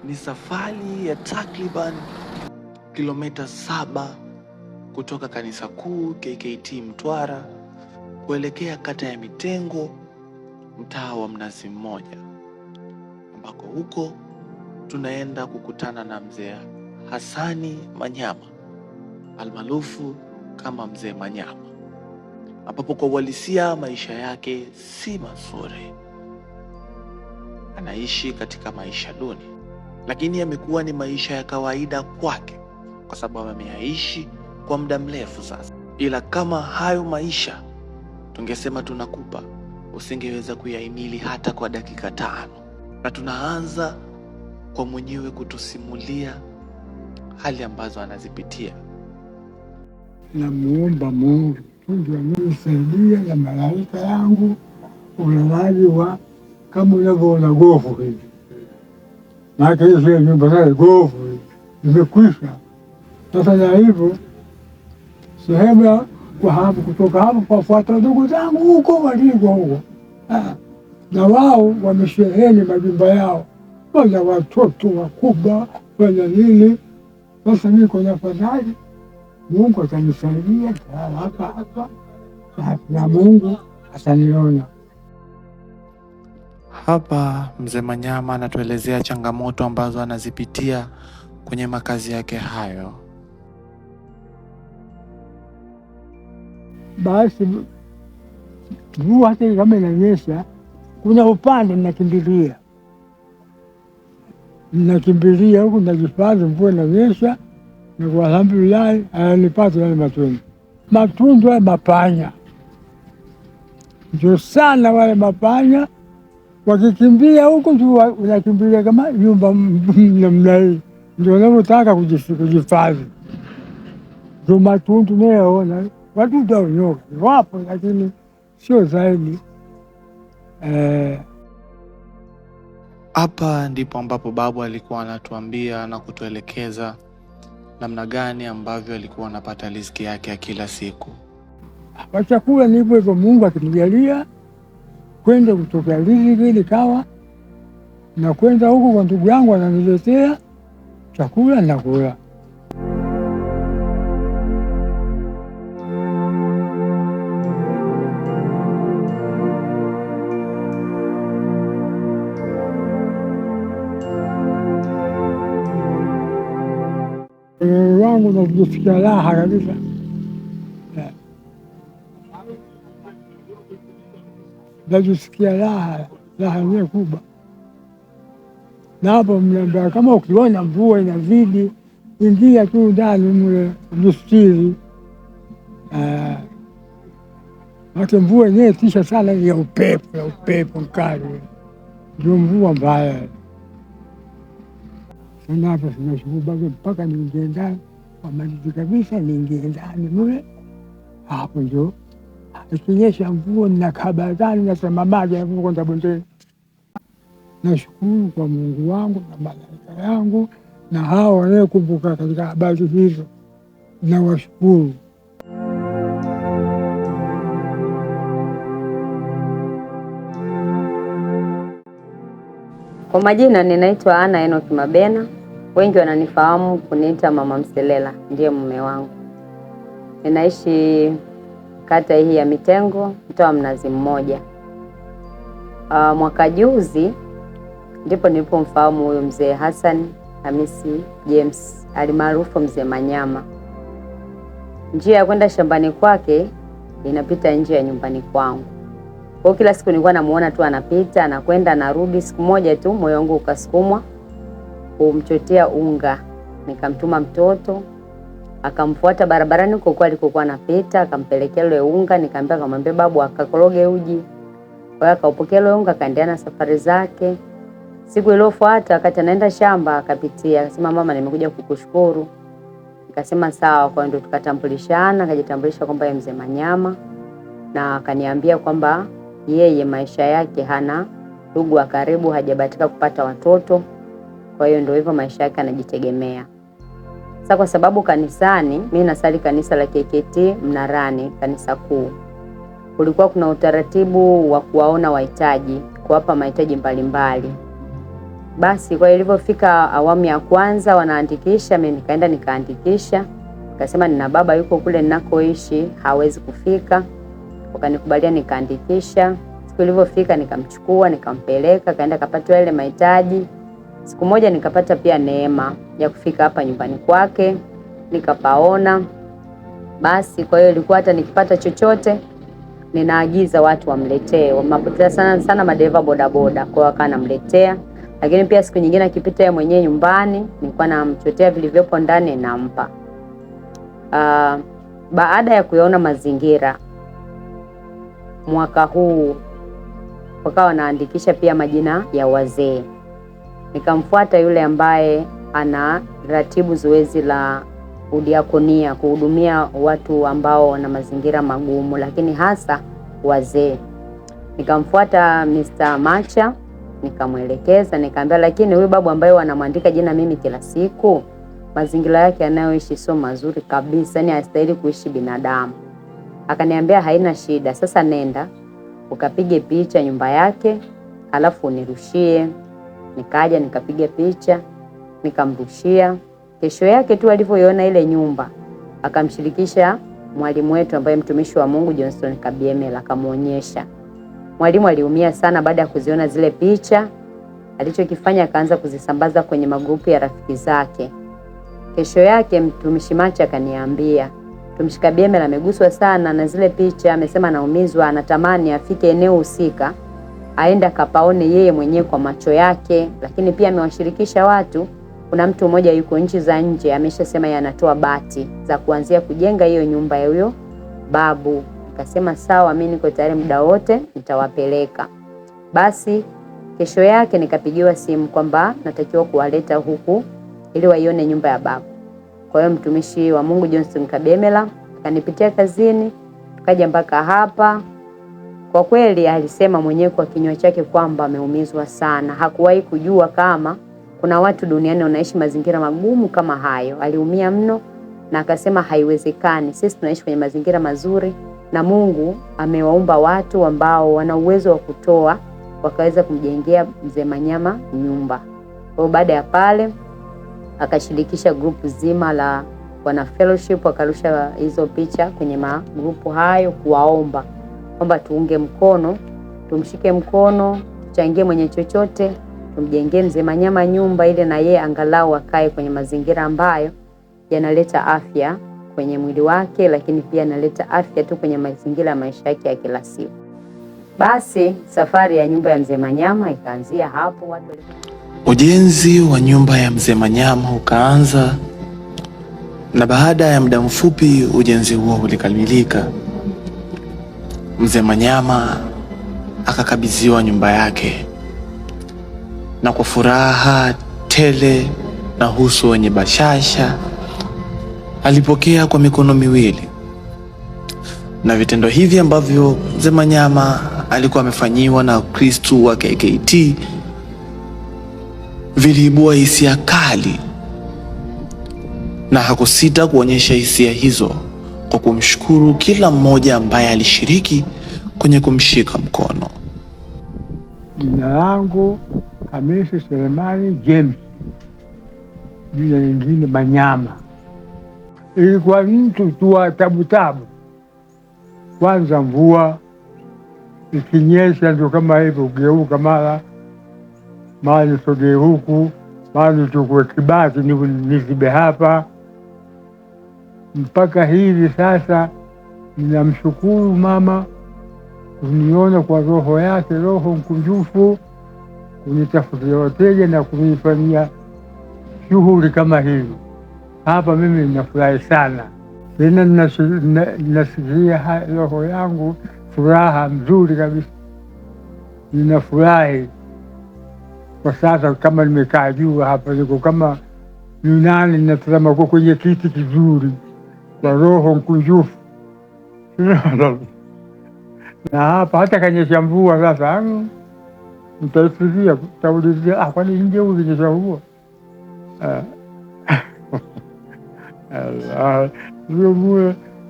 Ni safari ya takriban kilomita 7 kutoka kanisa kuu KKT Mtwara kuelekea kata ya Mitengo, mtaa wa Mnazi Mmoja, ambako huko tunaenda kukutana na mzee Hassani Manyama almaarufu kama mzee Manyama, ambapo kwa uhalisia maisha yake si mazuri. Anaishi katika maisha duni, lakini yamekuwa ni maisha ya kawaida kwake kwa sababu ameyaishi kwa muda mrefu sasa. Ila kama hayo maisha tungesema tunakupa, usingeweza kuyahimili hata kwa dakika 5. Na tunaanza kwa mwenyewe kutusimulia hali ambazo anazipitia. Namuomba Mungu ndio anisaidie na malaika yangu ulalaji wa kama unavyoona gofu hivi. Maana hiyo nyumba za gofu imekwisha. Sasa na hivyo sehemu ya kuhamu kutoka hapo kufuata ndugu zangu huko waliko huko. Na wao wamesheheni majumba yao. Wana watoto wakubwa, wana nini. Sasa niko na fadhali Mungu atanisaidia hapa na Mungu ataniona. Hapa mzee Manyama anatuelezea changamoto ambazo anazipitia kwenye makazi yake hayo. Basi mvua hata kama inanyesha, kuna upande ninakimbilia huku, najifadhi mvua inanyesha, na kwa alhamdulillah ananipata yale matundu ya mapanya. Ndio sana wale mapanya wakikimbia huku tu unakimbilia kama nyumba namna hii. Ndio navyotaka kujifadhi. Ndio matundu nayoona. Wadudu au nyoka wapo, lakini sio zaidi. Hapa ndipo ambapo babu alikuwa anatuambia na kutuelekeza namna gani ambavyo alikuwa anapata riziki yake ya kila siku. Kwa chakula ni hivyo, Mungu akinijalia kwenda kutoka riziki nikawa na kwenda huko kwa ndugu yangu ananiletea chakula na kula. Wangu najisikia raha kabisa. Najisikia raha yenyewe kubwa. Na hapo mnaambia kama ukiona mvua inazidi, ingia tu ndani mle mstiri. Hata mvua yenyewe tisha sana ya upepo mkali. Ndio mvua mbaya. Sana hapa sinashukuru mpaka niingie ndani, wamalizi kabisa niingie ndani mule. Hapo ndio ikinyesha mvua ninakabazani nasema maji ya mvua kwenda bondeni. Nashukuru kwa Mungu wangu na malaika yangu na hao wanaokumbuka katika habari hizo, nawashukuru. Kwa majina ninaitwa Ana Enoch Mabena. Wengi wananifahamu kuniita Mama Mselela, ndiye mume wangu. Ninaishi kata hii ya Mitengo, mtaa wa Mnazi Mmoja. Mwaka juzi ndipo nilipomfahamu huyo mzee Hassan Hamisi James alimaarufu mzee Manyama. Njia ya kwenda shambani kwake inapita nje ya nyumbani kwangu. Kwa kila siku nilikuwa namuona tu anapita, anakwenda, anarudi. Siku moja tu moyo wangu ukasukumwa kumchotea unga. Nikamtuma mtoto, akamfuata barabarani huko alikokuwa anapita, akampelekea ile unga. Nikamwambia kamwambie babu akakoroge uji. Kwa hiyo akaupokea ile unga, akaendelea na safari zake. Siku iliyofuata wakati anaenda shamba akapitia, akasema mama, nimekuja kukushukuru. Nikasema sawa. Kwa hiyo tukatambulishana, akajitambulisha kwamba yeye mzee Manyama, na akaniambia kwamba yeye maisha yake hana ndugu wa karibu, hajabahatika kupata watoto. Kwa hiyo ndio hivyo maisha yake anajitegemea. Sasa kwa sababu kanisani, mimi nasali kanisa la KKT Mnarani, kanisa kuu. Kulikuwa kuna utaratibu wa kuwaona wahitaji, kuwapa mahitaji mbalimbali. Basi kwa ilivyofika awamu ya kwanza wanaandikisha, mimi nikaenda nikaandikisha. Nikasema nina baba yuko kule ninakoishi, hawezi kufika. Wakanikubalia nikaandikisha. Siku ilivyofika nikamchukua, nikampeleka, kaenda kapata ile mahitaji. Siku moja nikapata pia neema ya kufika hapa nyumbani kwake, nikapaona. Basi kwa hiyo ilikuwa hata nikipata chochote ninaagiza watu wamletee. Wamapotea sana madereva bodaboda, kwa hiyo akanamletea. Lakini pia siku nyingine akipita yeye mwenyewe nyumbani, nilikuwa namchotea vilivyopo ndani nampa. Baada ya kuyaona mazingira, mwaka huu wakawa wanaandikisha pia majina ya wazee. Nikamfuata yule ambaye ana ratibu zoezi la udiakonia, kuhudumia watu ambao wana mazingira magumu, lakini hasa wazee. Nikamfuata Mr. Macha, nikamwelekeza, nikamwambia lakini huyu babu ambaye wanamwandika jina mimi kila siku, mazingira yake anayoishi sio mazuri kabisa, ni hastahili kuishi binadamu. Akaniambia haina shida, sasa nenda ukapige picha nyumba yake alafu unirushie. Nikaja nikapiga picha, nikamrushia. Kesho yake tu alivyoiona ile nyumba, akamshirikisha mwalimu wetu ambaye mtumishi wa Mungu Johnson Kabiemela, akamuonyesha. Mwalimu aliumia sana baada ya kuziona zile picha. Alichokifanya akaanza kuzisambaza kwenye magrupu ya rafiki zake. Kesho yake mtumishi Macha akaniambia, mtumishi Kabiemela ameguswa sana na zile picha, amesema anaumizwa, anatamani afike eneo husika aenda kapaone yeye mwenyewe kwa macho yake, lakini pia amewashirikisha watu. Kuna mtu mmoja yuko nchi za nje ameshasema yanatoa bati za kuanzia kujenga hiyo nyumba ya huyo babu. Nikasema sawa, mimi niko tayari, muda wote nitawapeleka. Basi kesho yake nikapigiwa simu kwamba natakiwa kuwaleta huku ili waione nyumba ya babu. Kwa hiyo mtumishi wa Mungu Johnson Kabiemela akanipitia kazini, tukaja mpaka hapa. Kwa kweli alisema mwenyewe kwa kinywa chake kwamba ameumizwa sana. Hakuwahi kujua kama kuna watu duniani wanaishi mazingira magumu kama hayo. Aliumia mno na akasema haiwezekani. Sisi tunaishi kwenye mazingira mazuri na Mungu amewaumba watu ambao wana uwezo wa kutoa, wakaweza kumjengea mzee Manyama nyumba. Kwa baada ya pale akashirikisha grupu zima la wana fellowship, akarusha hizo picha kwenye magrupu hayo kuwaomba kwamba tuunge mkono, tumshike mkono, tuchangie mwenye chochote, tumjengee mzee Manyama nyumba ile na yeye angalau akae kwenye mazingira ambayo yanaleta afya kwenye mwili wake, lakini pia yanaleta afya tu kwenye mazingira ya maisha yake ya kila siku. Basi safari ya nyumba ya mzee Manyama ikaanzia hapo. Ujenzi wa nyumba ya mzee Manyama ukaanza, na baada ya muda mfupi ujenzi huo ulikamilika. Mzee Manyama akakabidhiwa nyumba yake, na kwa furaha tele na uso wenye bashasha alipokea kwa mikono miwili. Na vitendo hivi ambavyo mzee Manyama alikuwa amefanyiwa na Kristo wa KKT viliibua hisia kali, na hakusita kuonyesha hisia hizo kwa kumshukuru kila mmoja ambaye alishiriki kwenye kumshika mkono. Jina langu Hamisi Selemani James, jina lingine Manyama. Ilikuwa mtu tu wa tabu. Kwanza mvua ikinyesha ndio kama hivyo, ugeuka mara nisogee huku, mara nichukue kibati nizibe hapa. Mpaka hivi sasa ninamshukuru mama kuniona kwa roho yake, roho mkunjufu, kunitafutia wateja na kunifanyia shughuli kama hivi. Hapa mimi ninafurahi sana, tena ninasikia roho yangu furaha mzuri kabisa. Ninafurahi kwa sasa, kama nimekaa juu hapa, niko kama ninani, ninatazama kwa kwenye kiti kizuri kwa roho mkunjufu. Na hapa hata kanyesha mvua sasa, nitaifikia taulizia, kwani nje ulinyesha mvua?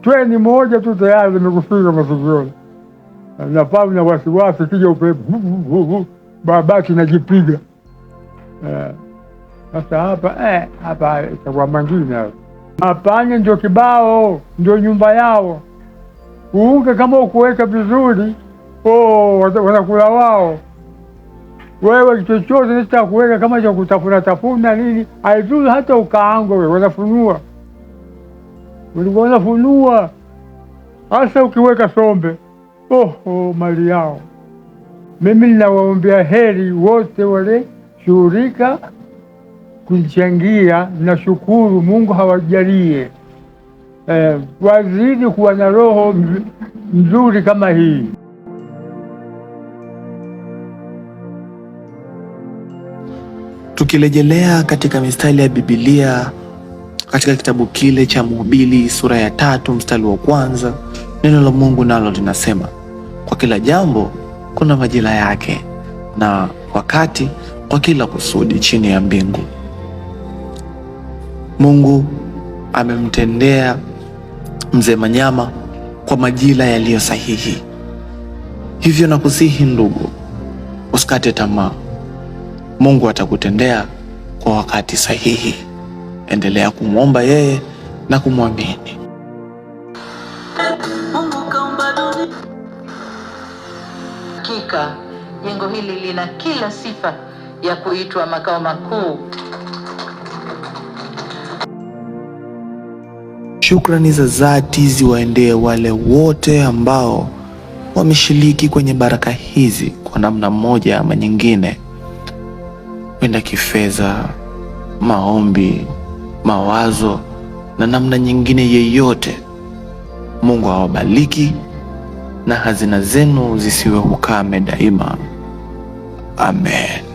Treni moja tu tayari limekufika masikioni, na pale na wasiwasi, kija upepo babati najipiga. Sasa hapa itakuwa mangine. Mapanya ndio kibao, ndio nyumba yao. Uunge kama ukuweka vizuri, wanakula wao. Wewe chochote nita kuweka kama cha kutafuna nini, haizuri hata ukaango wewe, wanafunua. Wanafunua. Hasa ukiweka sombe, mali yao. Mimi ninawaombea heri wote wale shughulika kuchangia, na shukuru Mungu hawajalie wazidi kuwa na roho nzuri kama hii. Tukirejelea katika mistari ya Biblia katika kitabu kile cha Mhubiri sura ya 3 mstari wa 1, neno la Mungu nalo linasema, kwa kila jambo kuna majira yake na wakati kwa kila kusudi chini ya mbingu. Mungu amemtendea mzee Manyama kwa majira yaliyo sahihi. Hivyo nakusihi ndugu, usikate tamaa. Mungu atakutendea kwa wakati sahihi. Endelea kumwomba yeye na kumwamini. Mungu kaumba dunia. Hakika jengo hili lina kila sifa ya kuitwa makao makuu. Shukrani za dhati ziwaendee wale wote ambao wameshiriki kwenye baraka hizi kwa namna moja ama nyingine, wenda kifedha, maombi, mawazo na namna nyingine yeyote. Mungu awabariki na hazina zenu zisiwe ukame daima. Amen.